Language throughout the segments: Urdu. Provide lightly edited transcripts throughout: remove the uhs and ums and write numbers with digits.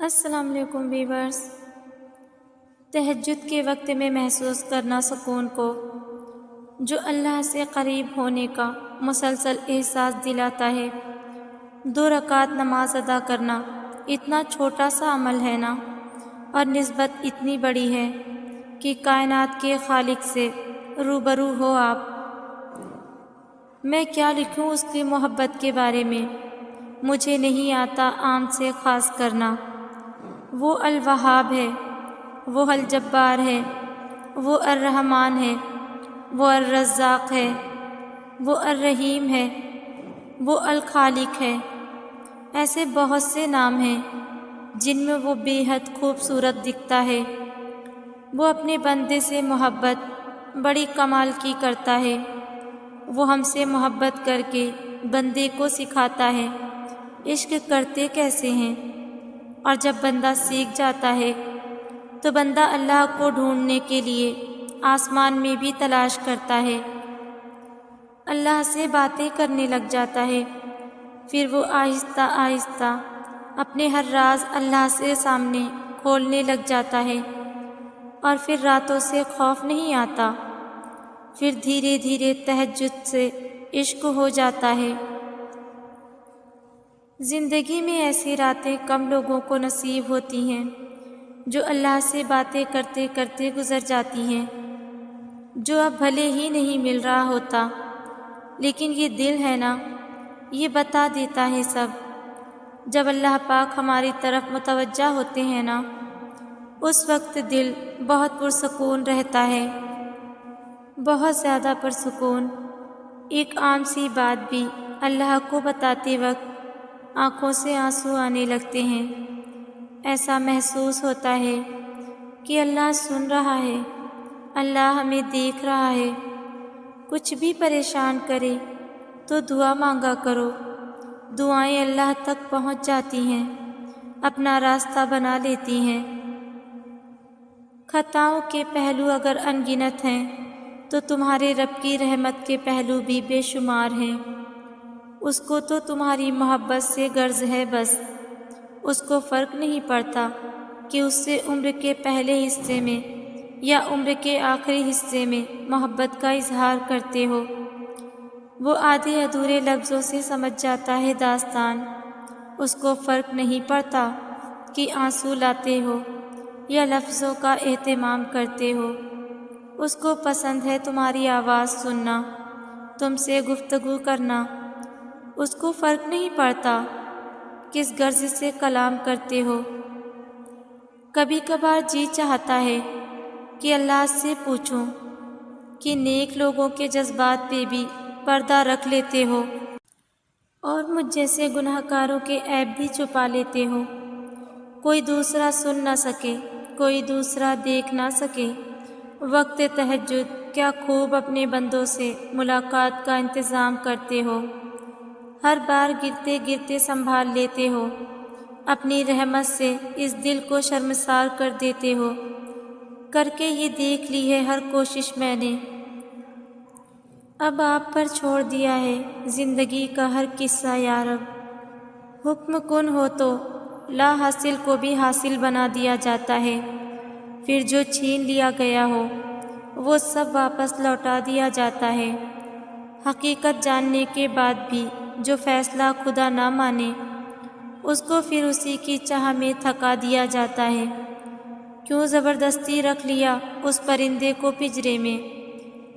السلام علیکم ویورز۔ تہجد کے وقت میں محسوس کرنا سکون کو، جو اللہ سے قریب ہونے کا مسلسل احساس دلاتا ہے۔ 2 رکعت نماز ادا کرنا اتنا چھوٹا سا عمل ہے نا، اور نسبت اتنی بڑی ہے کہ کائنات کے خالق سے روبرو ہو آپ۔ میں کیا لکھوں اس کی محبت کے بارے میں، مجھے نہیں آتا عام سے خاص کرنا۔ وہ الوہاب ہے، وہ الجبار ہے، وہ الرحمن ہے، وہ الرزاق ہے، وہ الرحیم ہے، وہ الخالق ہے۔ ایسے بہت سے نام ہیں جن میں وہ بے حد خوبصورت دکھتا ہے۔ وہ اپنے بندے سے محبت بڑی کمال کی کرتا ہے۔ وہ ہم سے محبت کر کے بندے کو سکھاتا ہے عشق کرتے کیسے ہیں، اور جب بندہ سیکھ جاتا ہے تو بندہ اللہ کو ڈھونڈنے کے لیے آسمان میں بھی تلاش کرتا ہے، اللہ سے باتیں کرنے لگ جاتا ہے۔ پھر وہ آہستہ آہستہ اپنے ہر راز اللہ سے سامنے کھولنے لگ جاتا ہے، اور پھر راتوں سے خوف نہیں آتا۔ پھر دھیرے دھیرے تہجد سے عشق ہو جاتا ہے۔ زندگی میں ایسی راتیں کم لوگوں کو نصیب ہوتی ہیں جو اللہ سے باتیں کرتے کرتے گزر جاتی ہیں، جو اب بھلے ہی نہیں مل رہا ہوتا، لیکن یہ دل ہے نا، یہ بتا دیتا ہے سب۔ جب اللہ پاک ہماری طرف متوجہ ہوتے ہیں نا، اس وقت دل بہت پرسکون رہتا ہے، بہت زیادہ پرسکون۔ ایک عام سی بات بھی اللہ کو بتاتے وقت آنکھوں سے آنسو آنے لگتے ہیں۔ ایسا محسوس ہوتا ہے کہ اللہ سن رہا ہے، اللہ ہمیں دیکھ رہا ہے۔ کچھ بھی پریشان کرے تو دعا مانگا کرو، دعائیں اللہ تک پہنچ جاتی ہیں، اپنا راستہ بنا لیتی ہیں۔ خطاؤں کے پہلو اگر انگنت ہیں تو تمہارے رب کی رحمت کے پہلو بھی بے شمار ہیں۔ اس کو تو تمہاری محبت سے غرض ہے بس۔ اس کو فرق نہیں پڑتا کہ اس سے عمر کے پہلے حصے میں یا عمر کے آخری حصے میں محبت کا اظہار کرتے ہو۔ وہ آدھے ادھورے لفظوں سے سمجھ جاتا ہے داستان۔ اس کو فرق نہیں پڑتا کہ آنسو لاتے ہو یا لفظوں کا اہتمام کرتے ہو۔ اس کو پسند ہے تمہاری آواز سننا، تم سے گفتگو کرنا۔ اس کو فرق نہیں پڑتا کس غرض سے کلام کرتے ہو۔ کبھی کبھار جی چاہتا ہے کہ اللہ سے پوچھوں کہ نیک لوگوں کے جذبات پہ بھی پردہ رکھ لیتے ہو اور مجھ جیسے گناہ کاروں کے عیب بھی چھپا لیتے ہو، کوئی دوسرا سن نہ سکے، کوئی دوسرا دیکھ نہ سکے۔ وقت تہجد کیا خوب اپنے بندوں سے ملاقات کا انتظام کرتے ہو، ہر بار گرتے گرتے سنبھال لیتے ہو، اپنی رحمت سے اس دل کو شرمسار کر دیتے ہو۔ کر کے یہ دیکھ لی ہے ہر کوشش میں نے، اب آپ پر چھوڑ دیا ہے زندگی کا ہر قصہ یا رب۔ حکم کن ہو تو لا حاصل کو بھی حاصل بنا دیا جاتا ہے، پھر جو چھین لیا گیا ہو وہ سب واپس لوٹا دیا جاتا ہے۔ حقیقت جاننے کے بعد بھی جو فیصلہ خدا نہ مانے، اس کو پھر اسی کی چاہ میں تھکا دیا جاتا ہے۔ کیوں زبردستی رکھ لیا اس پرندے کو پنجرے میں،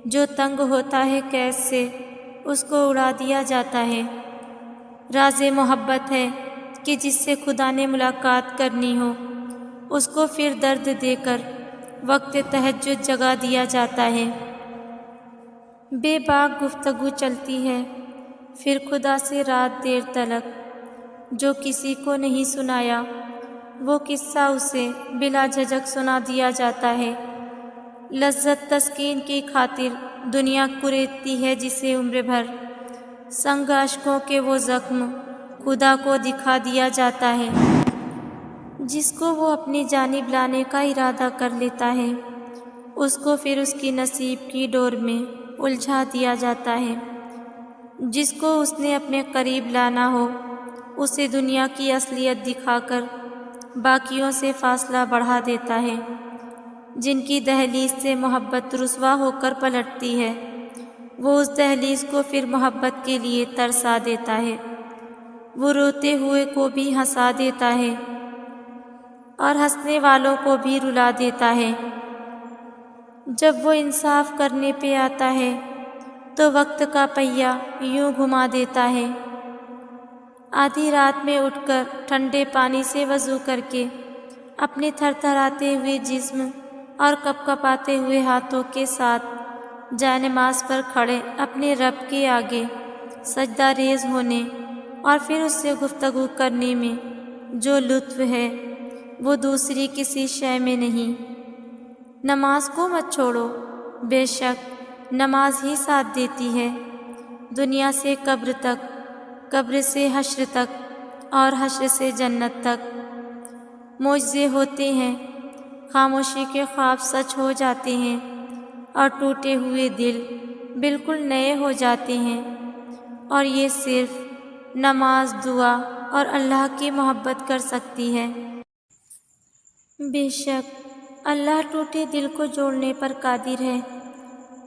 جو تنگ ہوتا ہے قید سے اس کو اڑا دیا جاتا ہے۔ راز محبت ہے کہ جس سے خدا نے ملاقات کرنی ہو، اس کو پھر درد دے کر وقت تہجد جگا دیا جاتا ہے۔ بے باک گفتگو چلتی ہے پھر خدا سے رات دیر تلک، جو کسی کو نہیں سنایا وہ قصہ اسے بلا جھجک سنا دیا جاتا ہے۔ لذت تسکین کی خاطر دنیا کریدتی ہے جسے عمر بھر، سنگ اشکوں کے وہ زخم خدا کو دکھا دیا جاتا ہے۔ جس کو وہ اپنی جانب لانے کا ارادہ کر لیتا ہے، اس کو پھر اس کی نصیب کی ڈور میں الجھا دیا جاتا ہے۔ جس کو اس نے اپنے قریب لانا ہو، اسے دنیا کی اصلیت دکھا کر باقیوں سے فاصلہ بڑھا دیتا ہے۔ جن کی دہلیز سے محبت رسوا ہو کر پلٹتی ہے، وہ اس دہلیز کو پھر محبت کے لیے ترسا دیتا ہے۔ وہ روتے ہوئے کو بھی ہنسا دیتا ہے اور ہنسنے والوں کو بھی رلا دیتا ہے۔ جب وہ انصاف کرنے پہ آتا ہے تو وقت کا پہیہ یوں گھما دیتا ہے۔ آدھی رات میں اٹھ کر ٹھنڈے پانی سے وضو کر کے اپنے تھر تھراتے ہوئے جسم اور کپ کپاتے ہوئے ہاتھوں کے ساتھ جائے نماز پر کھڑے اپنے رب کے آگے سجدہ ریز ہونے اور پھر اس سے گفتگو کرنے میں جو لطف ہے وہ دوسری کسی شے میں نہیں۔ نماز کو مت چھوڑو، بے شک نماز ہی ساتھ دیتی ہے۔ دنیا سے قبر تک، قبر سے حشر تک اور حشر سے جنت تک معجزے ہوتے ہیں۔ خاموشی کے خواب سچ ہو جاتے ہیں اور ٹوٹے ہوئے دل بالکل نئے ہو جاتے ہیں، اور یہ صرف نماز، دعا اور اللہ کی محبت کر سکتی ہے۔ بے شک اللہ ٹوٹے دل کو جوڑنے پر قادر ہے،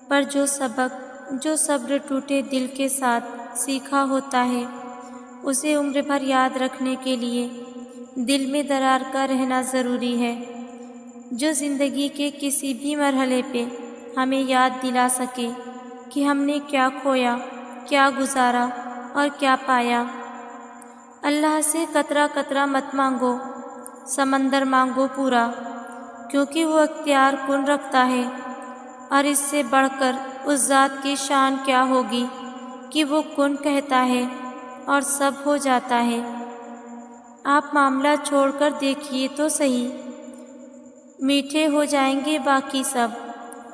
پر جو صبر ٹوٹے دل کے ساتھ سیکھا ہوتا ہے اسے عمر بھر یاد رکھنے کے لیے دل میں درار کا رہنا ضروری ہے۔ جو زندگی کے کسی بھی مرحلے پہ ہمیں یاد دلا سکے کہ ہم نے کیا کھویا، کیا گزارا اور کیا پایا۔ اللہ سے قطرہ قطرہ مت مانگو، سمندر مانگو پورا، کیونکہ وہ اختیار کن رکھتا ہے، اور اس سے بڑھ کر اس ذات کی شان کیا ہوگی کہ وہ کن کہتا ہے اور سب ہو جاتا ہے۔ آپ معاملہ چھوڑ کر دیکھیے تو صحیح، میٹھے ہو جائیں گے باقی سب،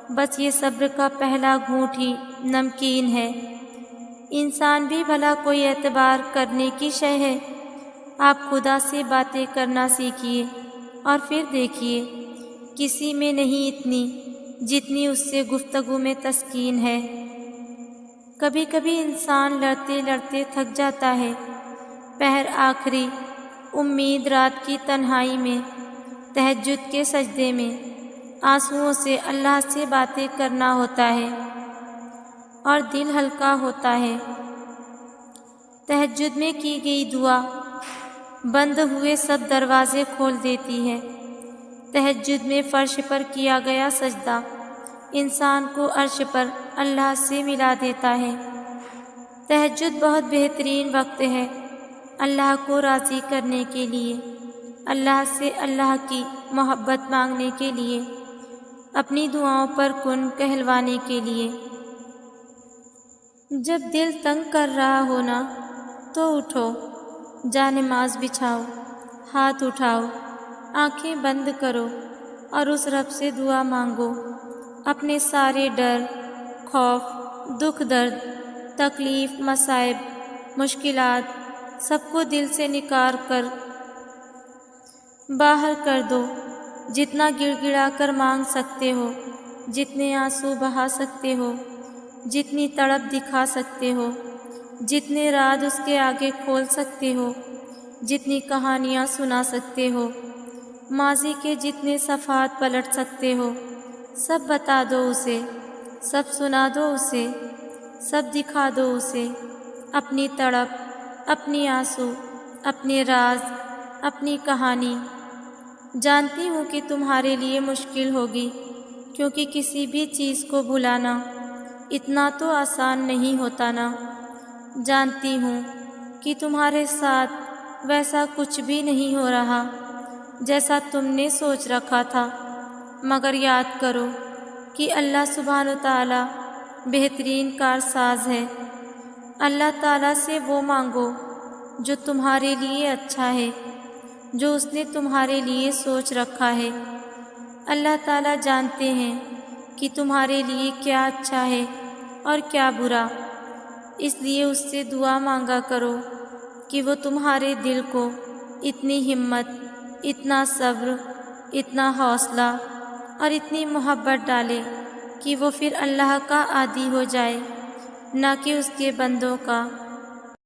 بس یہ صبر کا پہلا گھونٹ ہی نمکین ہے۔ انسان بھی بھلا کوئی اعتبار کرنے کی شے ہے؟ آپ خدا سے باتیں کرنا سیکھیے اور پھر دیکھیے کسی میں نہیں اتنی جتنی اس سے گفتگو میں تسکین ہے۔ کبھی کبھی انسان لڑتے لڑتے تھک جاتا ہے، پہر آخری امید رات کی تنہائی میں، تہجد کے سجدے میں آنسوؤں سے اللہ سے باتیں کرنا ہوتا ہے اور دل ہلکا ہوتا ہے۔ تہجد میں کی گئی دعا بند ہوئے سب دروازے کھول دیتی ہے۔ تہجد میں فرش پر کیا گیا سجدہ انسان کو عرش پر اللہ سے ملا دیتا ہے۔ تہجد بہت بہترین وقت ہے اللہ کو راضی کرنے کے لیے، اللہ سے اللہ کی محبت مانگنے کے لیے، اپنی دعاؤں پر کن کہلوانے کے لیے۔ جب دل تنگ کر رہا ہو نا تو اٹھو، جا نماز بچھاؤ، ہاتھ اٹھاؤ، آنکھیں بند کرو اور اس رب سے دعا مانگو۔ اپنے سارے ڈر، خوف، دکھ درد، تکلیف، مصائب، مشکلات سب کو دل سے نکار کر باہر کر دو۔ جتنا گڑ گڑا کر مانگ سکتے ہو، جتنے آنسو بہا سکتے ہو، جتنی تڑپ دکھا سکتے ہو، جتنے راز اس کے آگے کھول سکتے ہو، جتنی کہانیاں سنا سکتے ہو، ماضی کے جتنے صفحات پلٹ سکتے ہو، سب بتا دو اسے، سب سنا دو اسے، سب دکھا دو اسے، اپنی تڑپ، اپنی آنسو، اپنے راز، اپنی کہانی۔ جانتی ہوں کہ تمہارے لیے مشکل ہوگی، کیونکہ کسی بھی چیز کو بھلانا اتنا تو آسان نہیں ہوتا نا۔ جانتی ہوں کہ تمہارے ساتھ ویسا کچھ بھی نہیں ہو رہا جیسا تم نے سوچ رکھا تھا، مگر یاد کرو کہ اللہ سبحانہ وتعالی بہترین کارساز ہے۔ اللہ تعالیٰ سے وہ مانگو جو تمہارے لیے اچھا ہے، جو اس نے تمہارے لیے سوچ رکھا ہے۔ اللہ تعالیٰ جانتے ہیں کہ تمہارے لیے کیا اچھا ہے اور کیا برا، اس لیے اس سے دعا مانگا کرو کہ وہ تمہارے دل کو اتنی ہمت، اتنا صبر، اتنا حوصلہ اور اتنی محبت ڈالے کہ وہ پھر اللہ کا عادی ہو جائے، نہ کہ اس کے بندوں کا۔